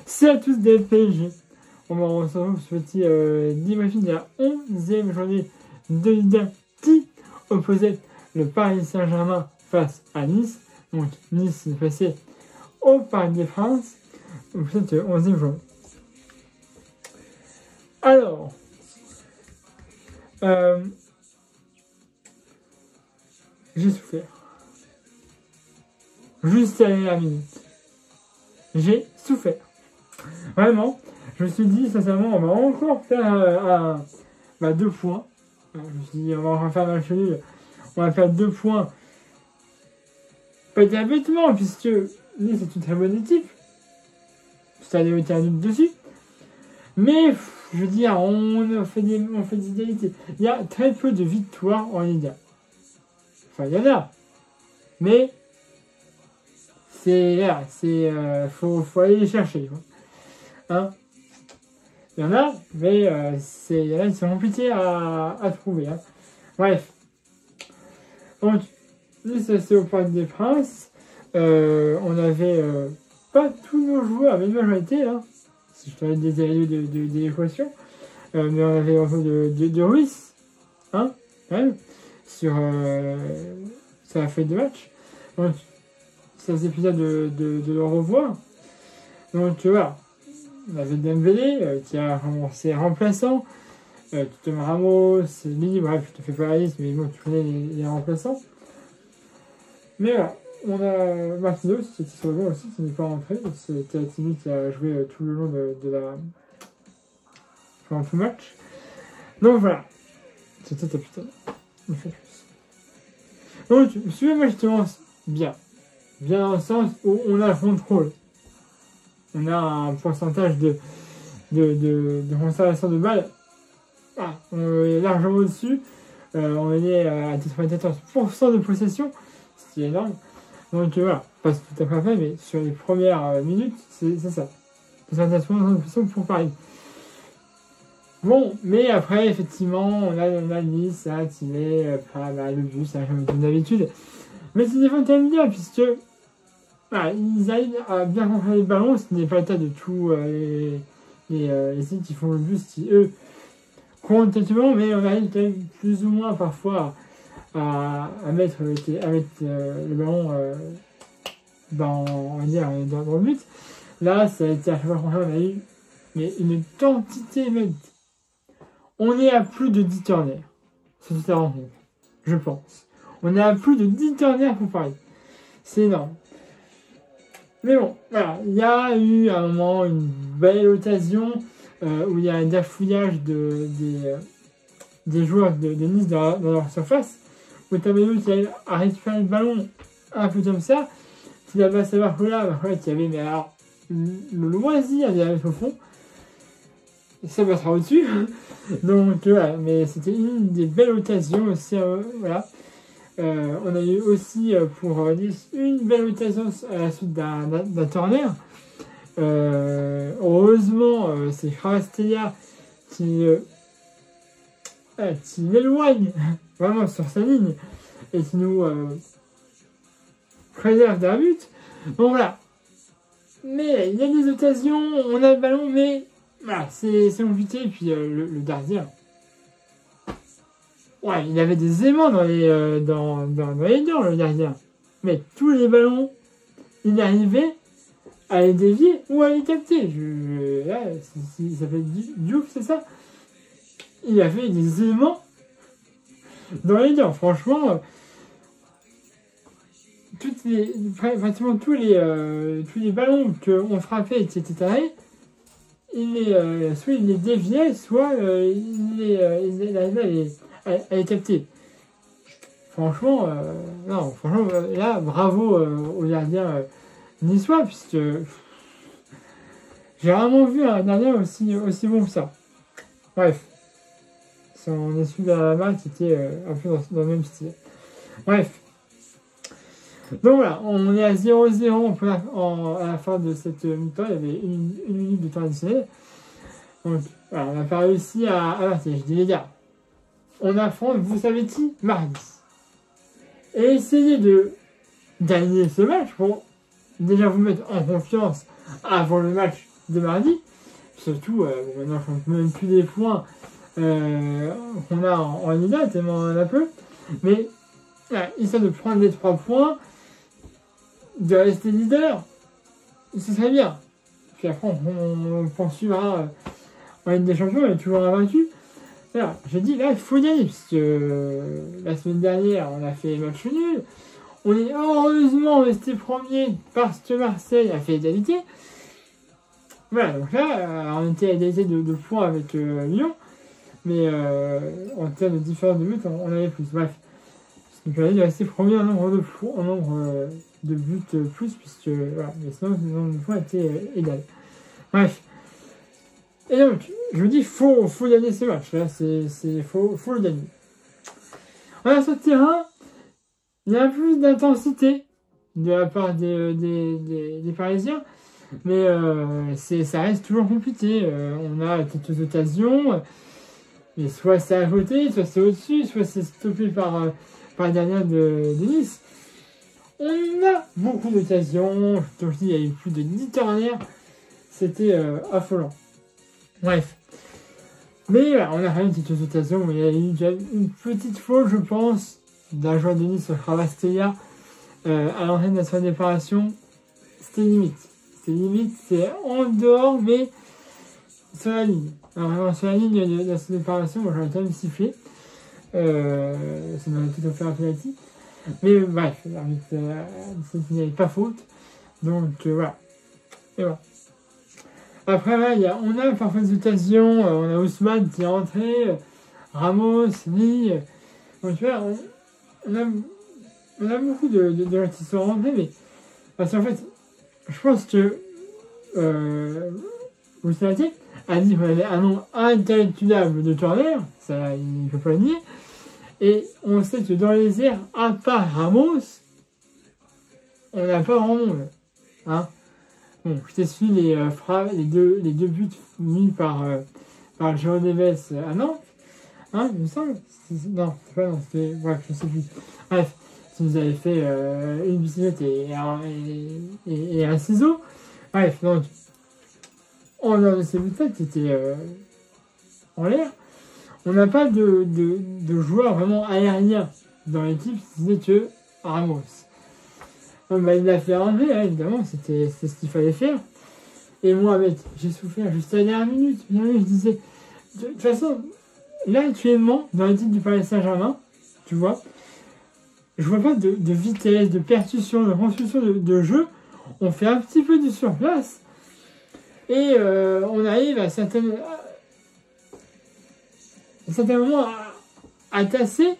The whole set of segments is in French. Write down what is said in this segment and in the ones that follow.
C'est à tous des PSG. On va retrouver ce petit débriefing de la 11e journée de Ligue 1 qui opposait le Paris Saint-Germain face à Nice. Donc Nice est passé au Parc des Princes pour cette 11e journée. Alors, j'ai souffert. Juste à la minute. J'ai souffert. Vraiment, je me suis dit, sincèrement, on va encore faire 2 points. Je me suis dit, on va encore faire un match nul. On va faire 2 points. Pas dire bêtement, puisque Nice est une très bonne équipe. Ça a été un nul dessus. Mais, je veux dire, on fait des égalités. Il y a très peu de victoires en Ligue 1. Enfin, il y en a. Mais, faut aller les chercher. Hein, il y en a, mais il y en a qui sont compliqués à trouver. Hein. Bref. Donc, c'est au Parc des Princes. On avait pas tous nos joueurs avec une majorité, hein, si je te donne des éléments de l'équation. Mais on avait un peu de Ruiz, hein, même, sur la feuille de match. Donc, ça faisait plaisir de le revoir. Donc, voilà. On avait Dembélé qui a commencé remplaçant. Thomas Ramos, Lille, bref, je te fais pas la liste, mais bon, tu connais les remplaçants. Mais voilà, on a Marquinhos qui était sur le banc aussi, qui n'est pas rentré. C'était Tini qui a joué tout le long pendant tout le match. Donc voilà, c'était ta putain. Une fois de plus. Donc, suivez moi justement bien. Bien dans le sens où on a le contrôle. On a un pourcentage de conservation de balles. Ah, on est largement au-dessus. On est à 94% de possession, ce qui est énorme. Donc voilà, pas tout à fait, mais sur les premières minutes, c'est ça. 94% de possession pour Paris. Bon, mais après, effectivement, on a Nice, ça, Tillet, le but, ça comme d'habitude. Mais c'est des fontaines bien, puisque ils arrivent à bien contrôler le ballon, ce n'est pas le cas de tous les sites qui font le but, qui eux comptent tellement, mais on arrive quand même plus ou moins parfois à mettre le ballon dans le but. Là, ça a été à chaque fois qu'on a eu une quantité, mais on est à plus de 10 corners sur cette rencontre, je pense. On est à plus de 10 corners pour Paris. C'est énorme. Mais bon, voilà, il y a eu à un moment une belle occasion où il y a un dafouillage des joueurs de Nice dans leur surface, où Tamélo qui a récupéré le ballon un peu comme ça, qui va savoir que là, il y avait le loisir d'y aller au fond, et ça passera au-dessus. Donc voilà, mais c'était une des belles occasions aussi, voilà. On a eu aussi pour Nice une belle occasion à la suite d'un corner. Heureusement, c'est Kvaratskhelia qui l'éloigne vraiment sur sa ligne et qui nous préserve d'un but. Donc voilà. Mais il y a des occasions, on a le ballon, mais voilà, c'est compliqué. Et puis le gardien. Ouais, il avait des aimants dans les dents, le gardien. Mais tous les ballons, il arrivait à les dévier ou à les capter. Là, il s'appelle Diouf, c'est ça? Il avait des aimants dans les dents. Franchement, pratiquement tous les ballons qu'on frappait et qui étaient arrêtés, soit il les déviait, soit il arrivait à les capter. Franchement, là, bravo au gardien niçois, puisque j'ai rarement vu un gardien aussi bon que ça. Bref, son essuie vers la main qui était un peu dans le même style. Bref. Donc voilà, on est à 0-0 à la fin de cette mi-temps. Il y avait une minute de temps additionnel. Donc voilà, on n'a pas réussi à marquer. Je dis les gars, on affronte, vous savez qui, mardi. Et essayez de gagner ce match pour déjà vous mettre en confiance avant le match de mardi. Surtout, maintenant je ne compte même plus des points qu'on a en Liga, tellement on en a peu. Mais voilà, histoire de prendre les 3 points, de rester leader, ce serait bien. Puis après, on poursuivra en Ligue des Champions, on est toujours invaincu. Alors, j'ai dit, là, il faut gagner, parce que la semaine dernière, on a fait match nul. On est heureusement resté premier parce que Marseille a fait égalité. Voilà, donc là, on était à égalité de points avec Lyon. Mais en termes de différence de buts, on avait plus. Bref, ce qui permet de rester premier en nombre de buts plus, puisque voilà, mais sinon, le nombre de points était égal. Bref. Et donc, je vous dis, faut gagner ce match. Là, faut le gagner. Voilà, sur le terrain, il y a un peu plus d'intensité de la part des Parisiens, mais ça reste toujours compliqué. On a quelques occasions, mais soit c'est à côté, soit c'est au-dessus, soit c'est stoppé par la dernière de Nice. On a beaucoup d'occasions. Donc, je dis, il y a eu plus de 10 corners. C'était affolant. Bref. Mais voilà, on a quand même quelques occasions où il y a eu déjà une petite faute, je pense, d'un joueur de Nice sur Ravastella à l'entrée de sa déparation. C'était limite, c'est en dehors, mais sur la ligne. Alors vraiment, sur la ligne de sa déparation, moi j'aurais quand même sifflé. Ça m'aurait tout fait un penalty. Mais bref, il n'y avait pas faute. Donc voilà. Et voilà. Après, là, on a parfois des occasions, on a Ousmane qui est entré, Ramos, Lee. Donc tu vois, on a beaucoup de gens qui sont rentrés, mais parce qu'en fait, je pense que Ousmane a dit qu'on avait un nombre incalculable de corners, ça il ne peut pas le nier, et on sait que dans les airs, à part Ramos, on n'a pas grand monde. Hein. Bon, je t'explique les deux buts mis par Jérôme Neves à Nantes. Hein, il me semble. Non, c'est pas non, c'était. Bref, je sais plus. Bref, ça nous avait fait une bicyclette et un ciseau. Bref, donc, en dehors de ces buts-là qui étaient en l'air, on n'a pas de joueurs vraiment aériens dans l'équipe, si ce n'est que Ramos. Il l'a fait enlever, hein, évidemment, c'était ce qu'il fallait faire. Et moi, mec, j'ai souffert juste à la dernière minute. Je disais, de toute façon, là, actuellement, dans l'équipe du Paris Saint-Germain, tu vois, je vois pas de vitesse, de percussion, de construction de jeu. On fait un petit peu du surplace. Et on arrive à certains moments à tasser.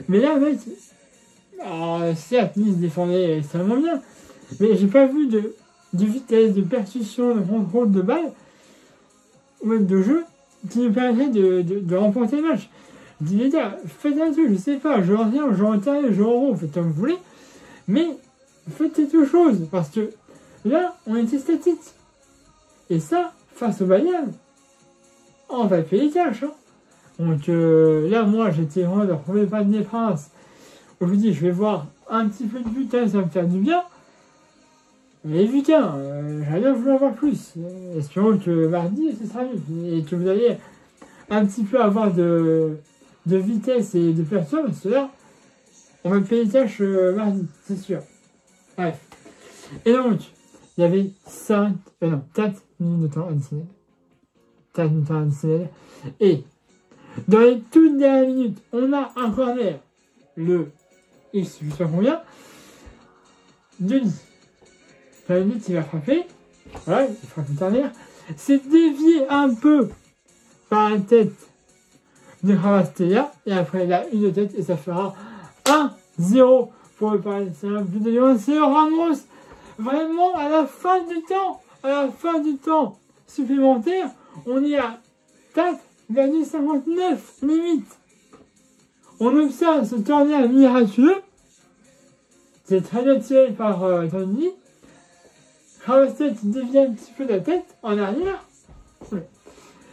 Mais là, mec, alors, certes, Nice défendait extrêmement bien, mais j'ai pas vu de vitesse, de percussion, de contrôle de balle, ou même de jeu, qui nous permettrait de remporter le match. Je dis, les gars, faites un truc, je sais pas, je reviens, je retire, je rond, faites comme vous voulez, mais faites quelque chose, parce que là, on était statique. Et ça, face au Bayern, on va payer les cash. Hein. Donc là, moi, j'étais vraiment de retrouver pas de princes. Je vous dis, je vais voir un petit peu de butin, ça va me faire du bien. Mais putain, j'aimerais bien vouloir voir plus. Espérons que mardi, ce sera mieux. Et que vous allez un petit peu avoir de vitesse et de personne, parce que là, on va me payer cash mardi, c'est sûr. Bref. Et donc, il y avait 4 minutes de temps additionnel. 4 minutes de temps additionnel. Et, dans les toutes dernières minutes, on a un corner. Je sais pas combien, Denis. La minute, il va frapper. Voilà, il frappe une dernière. C'est dévié un peu par la tête de Ravastella. Et après, il a une tête et ça fera 1-0 pour le Paris Saint-Germain. C'est Ramos. Vraiment, à la fin du temps supplémentaire, on est à 4,59 limite. On observe ce tournoi miraculeux. C'est très bien tiré par Tony. Ravastella qui dévie un petit peu la tête en arrière.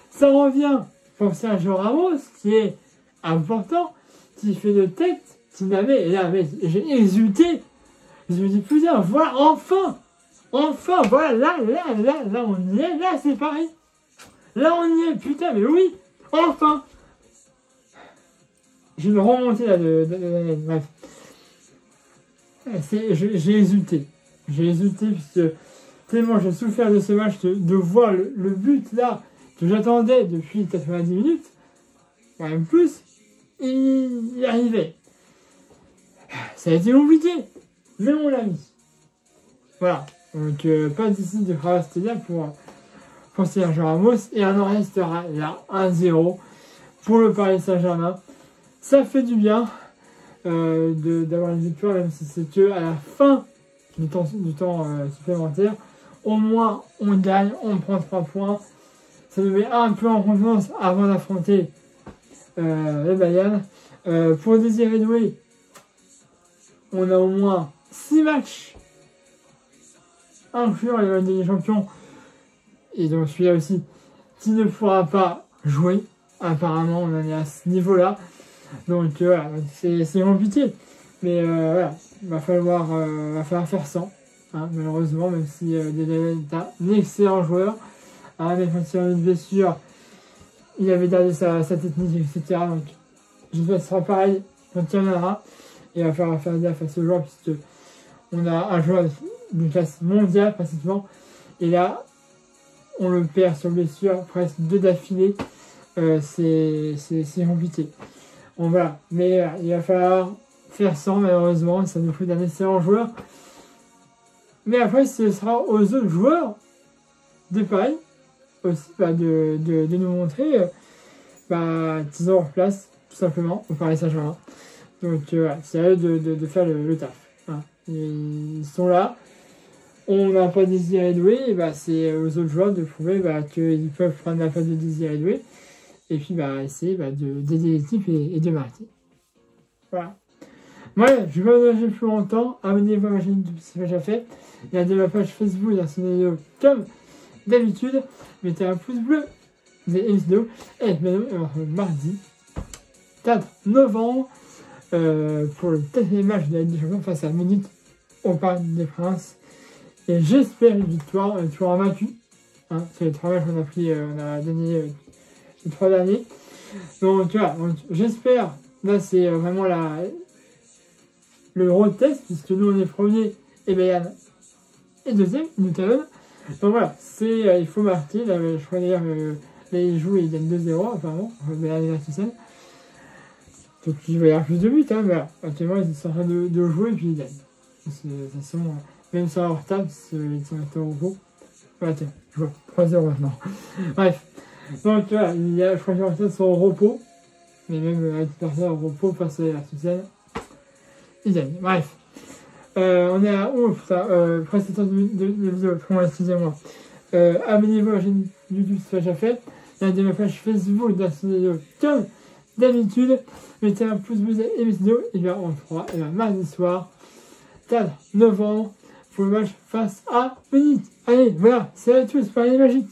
Ça revient pour Sergio Ramos, qui est important, qui fait de tête, qui n'avait. Et là, j'ai exulté. Je me dis, putain, voilà, enfin Enfin, voilà, là, on y est, là, c'est pareil. Là, on y est, putain, mais oui, enfin. J'ai une remontée là bref. J'ai hésité. J'ai hésité puisque tellement j'ai souffert de ce match de voir le but là que j'attendais depuis 90 minutes, même plus, il arrivait. Ça a été compliqué, mais on l'a mis. Voilà. Donc pas d'ici de Ravastella pour Sergio Ramos et on en restera là 1-0 pour le Paris Saint-Germain. Ça fait du bien d'avoir une victoire, même si c'est que à la fin du temps supplémentaire. Au moins, on gagne, on prend 3 points. Ça nous met un peu en confiance avant d'affronter le Bayern. Pour Désiré Doué, on a au moins 6 matchs, incluant les matchs des champions. Et donc celui-là aussi, qui ne pourra pas jouer. Apparemment, on en est à ce niveau-là. Donc voilà, c'est compliqué. Mais voilà, il va falloir faire sans. Hein, malheureusement, même si Dembélé est un excellent joueur. Hein, mais quand il a une blessure, il avait gardé sa technique, etc. Donc j'espère que ce sera pareil quand il y en aura. Et il va falloir faire gaffe à ce joueur, puisque on a un joueur d'une classe mondiale pratiquement. Et là, on le perd sur blessure, presque 2 d'affilée. C'est compliqué. Bon voilà, mais il va falloir faire sans malheureusement, ça nous fait d'un excellent joueur. Mais après, ce sera aux autres joueurs de Paris aussi de nous montrer qu'ils ont leur place, tout simplement, au Paris Saint-Germain. Donc voilà, c'est à eux de faire le taf. Hein. Ils sont là. On n'a pas Désiré Doué, et c'est aux autres joueurs de prouver qu'ils peuvent prendre la place de Désiré Doué. Et puis essayer d'aider l'équipe et de marquer. Voilà. Ouais, je vais pas vous lâcher plus longtemps. Abonnez-vous à ma chaîne YouTube si ce n'est pas déjà fait. Il y a de ma page Facebook, il y a cette vidéo comme d'habitude. Mettez un pouce bleu. Vous avez une vidéo. Et mardi 4 novembre pour le 4e match de la Ligue des Champions face à Munich au Parc des Princes. Et j'espère une victoire vaincu. Hein, c'est les 3 matchs qu'on a pris, on a gagné les 3 derniers. Donc voilà, j'espère. Là c'est vraiment le road test, puisque nous on est premier et Bayern est deuxième, nous talonne. Donc voilà, il faut marquer. Là, je crois d'ailleurs là ils jouent et ils gagnent 2-0 apparemment. Bayern et Leverkusen. Donc il va y avoir plus de buts, hein, mais voilà. Actuellement ils sont en train de jouer et puis ils gagnent. De toute façon, même sur leur table, ils sont restés au repos. Voilà, tiens, je vois 3-0 maintenant. Bref. Donc voilà, je crois que les Leverkusen sont au repos. Mais même avec personne au repos face à Leverkusen, ils gagnent. Bref. On est à presque temps de vidéo, excusez-moi. Abonnez-vous à la chaîne YouTube si ce n'est déjà fait. Il y a de ma page Facebook dans cette vidéo comme d'habitude. Mettez un pouce bleu et mes vidéos. Et bien on fera mardi soir, 4 novembre, pour le match face à Munich. Allez, voilà, c'est à tous, pour les magiques.